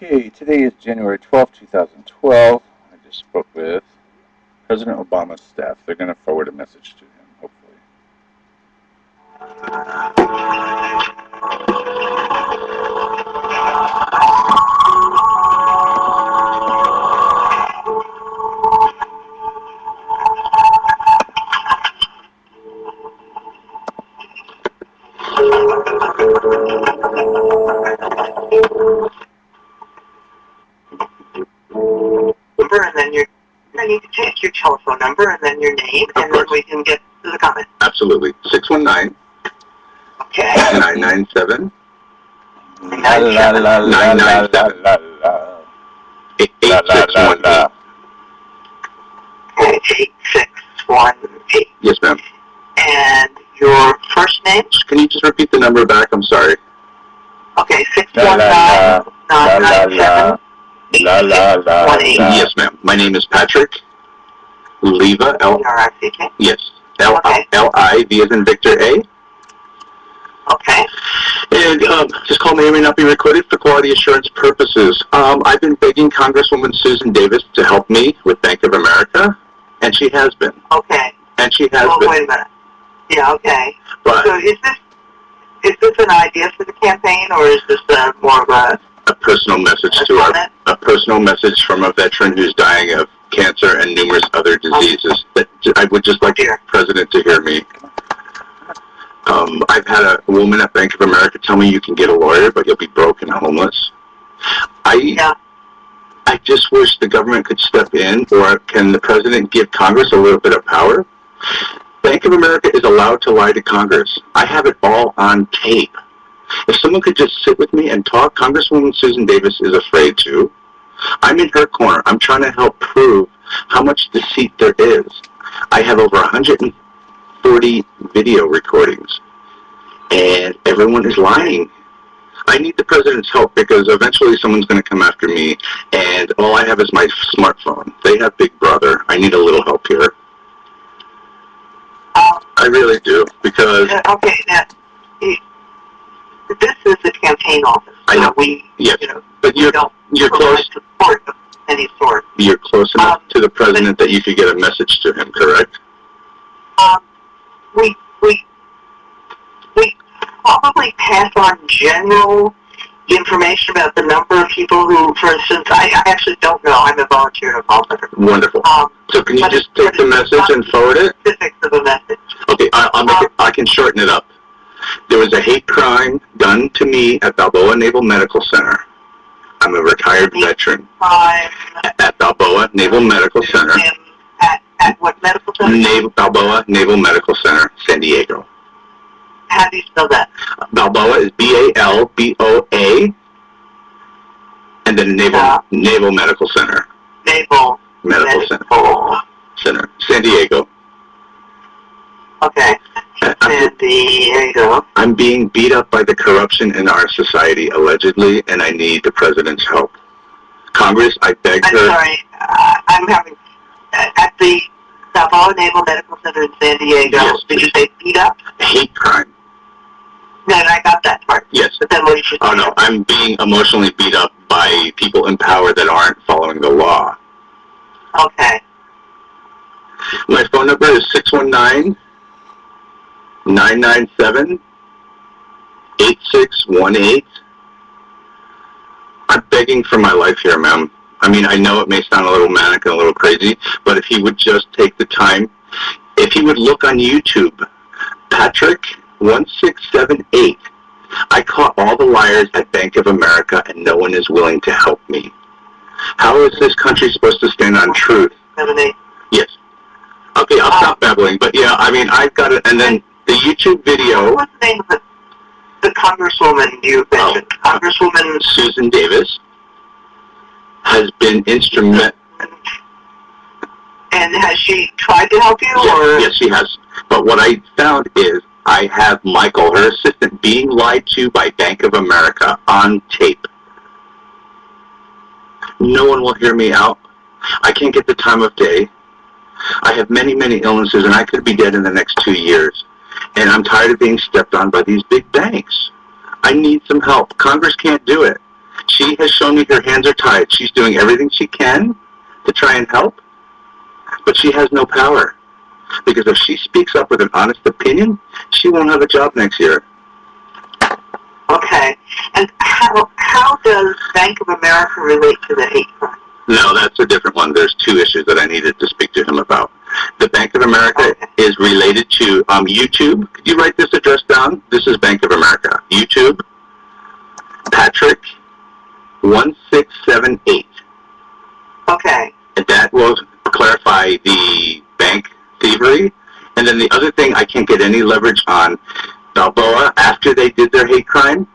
Okay, today is January 12th, 2012. I just spoke with President Obama's staff. They're going to forward a message to him, hopefully. And then I need to take your telephone number and then your name, and then we can get to the comment. Absolutely. 619. Okay. 997. 997. 8618. 8618. Yes, ma'am. And your first name? Can you just repeat the number back? I'm sorry. Okay, 619-997. Yes, ma'am. My name is Patrick Liva. L-R-I-C-K? Yes. L-I-V as in Victor A. Okay. And this call may or may not be recorded for quality assurance purposes. I've been begging Congresswoman Susan Davis to help me with Bank of America, and she has been. Okay. And she has well, been. Wait a minute. Yeah, okay. But so is this an idea for the campaign, or is this more of a personal message a personal message from a veteran who's dying of cancer and numerous other diseases? That I would just like the president to hear me. I've had a woman at Bank of America tell me you can get a lawyer, but you'll be broke and homeless. I just wish the government could step in, or can the president give Congress a little bit of power? Bank of America is allowed to lie to Congress. I have it all on tape. If someone could just sit with me and talk, Congresswoman Susan Davis is afraid to. I'm in her corner. I'm trying to help prove how much deceit there is. I have over 140 video recordings, and everyone is lying. I need the president's help because eventually someone's going to come after me, and all I have is my smartphone. They have Big Brother. I need a little help here. I really do, because... Okay, now, this is the campaign office. I know. But you're close. Support of any sort. You're close enough to the president that you could get a message to him, correct? We probably pass on general information about the number of people who, for instance, I actually don't know. I'm a volunteer at a Wonderful. So can you just take the message and forward it? Specifics of a message. Okay, I'll make it. I can shorten it up. There was a hate crime done to me at Balboa Naval Medical Center. I'm a retired veteran. At Balboa Naval Medical Center. At what medical center? Balboa Naval Medical Center, San Diego. How do you spell that? Balboa is B-A-L-B-O-A, and then Naval Medical Center. Naval Medical Center, San Diego. Okay. San Diego. I'm being beat up by the corruption in our society, allegedly, and I need the president's help. Congress, I beg her. I'm sorry. I'm having... At the Balboa Naval Medical Center in San Diego, yes, did you say beat up? Hate crime. No, I got that part. Yes. But then what did you say? Oh, no, I'm being emotionally beat up by people in power that aren't following the law. Okay. My phone number is 619-997-8618. I'm begging for my life here, ma'am. I mean, I know it may sound a little manic and a little crazy, but if he would just take the time, if he would look on YouTube, Patrick1678, I caught all the liars at Bank of America and no one is willing to help me. How is this country supposed to stand on truth? 78. Yes. Okay, I'll stop babbling, but yeah, I mean, I've got it, and then the YouTube video... What's the name of the congresswoman you mentioned? Congresswoman... Susan Davis has been instrumental. And has she tried to help you? Yes, she has. But what I found is I have Michael, her assistant, being lied to by Bank of America on tape. No one will hear me out. I can't get the time of day. I have many, many illnesses, and I could be dead in the next 2 years. And I'm tired of being stepped on by these big banks. I need some help. Congress can't do it. She has shown me her hands are tied. She's doing everything she can to try and help, but she has no power. Because if she speaks up with an honest opinion, she won't have a job next year. Okay. And how does Bank of America relate to the hate crime? No, that's a different one. There's two issues that I needed to speak to him about. The Bank of America is related to YouTube. Could you write this address down? This is Bank of America. YouTube, Patrick 1678. Okay. And that will clarify the bank thievery. And then the other thing, I can't get any leverage on Balboa. After they did their hate crime,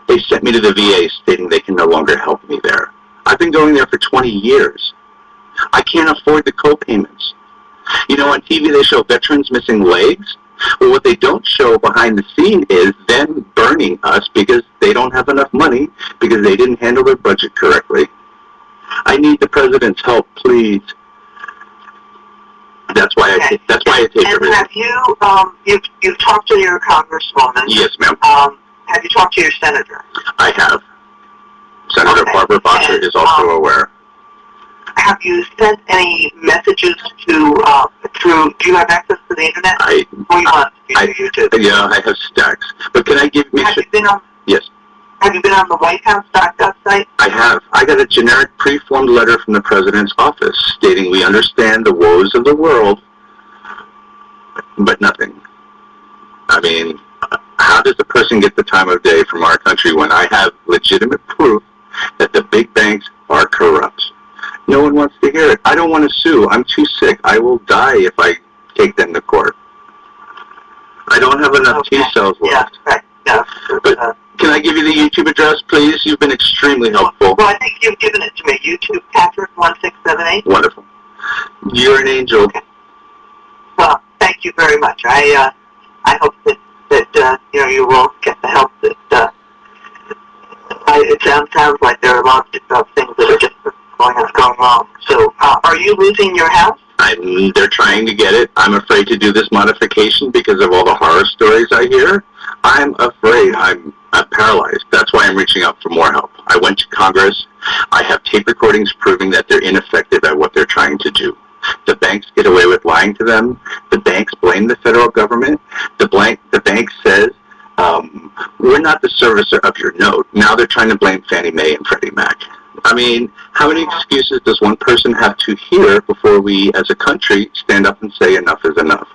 they sent me to the VA stating they can no longer help me there. I've been going there for 20 years. I can't afford the co-payments. You know, on TV they show veterans missing legs. Well, what they don't show behind the scene is them burning us because they don't have enough money because they didn't handle their budget correctly. I need the president's help, please. That's why I take everything. And have you, you've talked to your congresswoman? Yes, ma'am. Have you talked to your senator? I have. Senator Barbara Boxer is also aware. Have you sent any messages to, do you have access to the internet? Yeah, I have stacks. But can I give me... Have you been on... Yes. Have you been on the WhiteHouse.gov site? I have. I got a generic pre-formed letter from the president's office stating we understand the woes of the world, but nothing. I mean, how does a person get the time of day from our country when I have legitimate proof that the big banks are corrupt? No one wants to hear it. I don't want to sue. I'm too sick. I will die if I take them to court. I don't have enough T cells left. Yeah, right. Yeah. But can I give you the YouTube address, please? You've been extremely helpful. Well, I think you've given it to me. YouTube, Patrick 1678. Wonderful. You're an angel. Okay. Well, thank you very much. I hope that you will get the help that. It sounds like there are a lot of things that are just going wrong. So, are you losing your house? They're trying to get it. I'm afraid to do this modification because of all the horror stories I hear. I'm afraid. I'm paralyzed. That's why I'm reaching out for more help. I went to Congress. I have tape recordings proving that they're ineffective at what they're trying to do. The banks get away with lying to them. The banks blame the federal government. The bank says, we're not the servicer of your note. Now they're trying to blame Fannie Mae and Freddie Mac. I mean, how many excuses does one person have to hear before we, as a country, stand up and say enough is enough?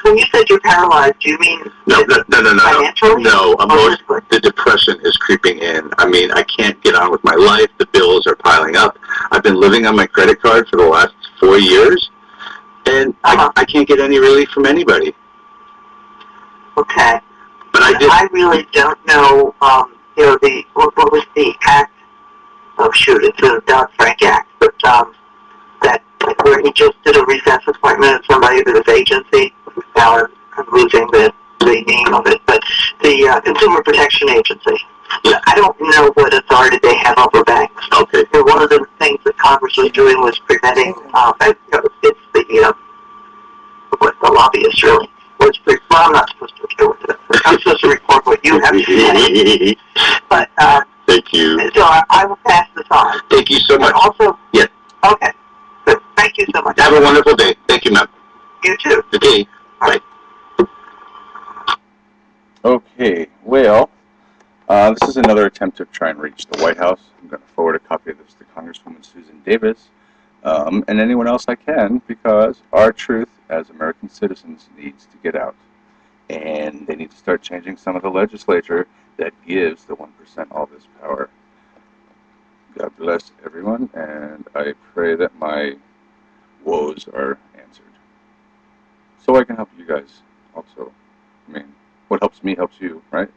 When you said you're paralyzed, do you mean financially? No, the depression is creeping in. I mean, I can't get on with my life. The bills are piling up. I've been living on my credit card for the last 4 years, and I can't get any relief from anybody. Okay. But I really don't know, what was the act? Oh, shoot, it's a Dodd-Frank Act, but that where he just did a recess appointment of somebody to this agency. Now I'm losing the name of it, but the Consumer Protection Agency. Yeah. I don't know what authority they have over banks. Okay. And one of the things that Congress was doing was preventing, it's the lobbyists really. Well, I'm not supposed to deal with it. I'm supposed to report what you have to say. But, thank you. So I will pass this on. Thank you so much. Also, yes. Okay. Good. Thank you so much. Have a wonderful day. Thank you, ma'am. You too. Okay. Bye. Okay, well, this is another attempt to try and reach the White House. I'm going to forward a copy of this to Congresswoman Susan Davis and anyone else I can, because our truth as American citizens needs to get out. And they need to start changing some of the legislature that gives the 1% all this power. God bless everyone, and I pray that my woes are answered. So I can help you guys also. I mean, what helps me helps you, right?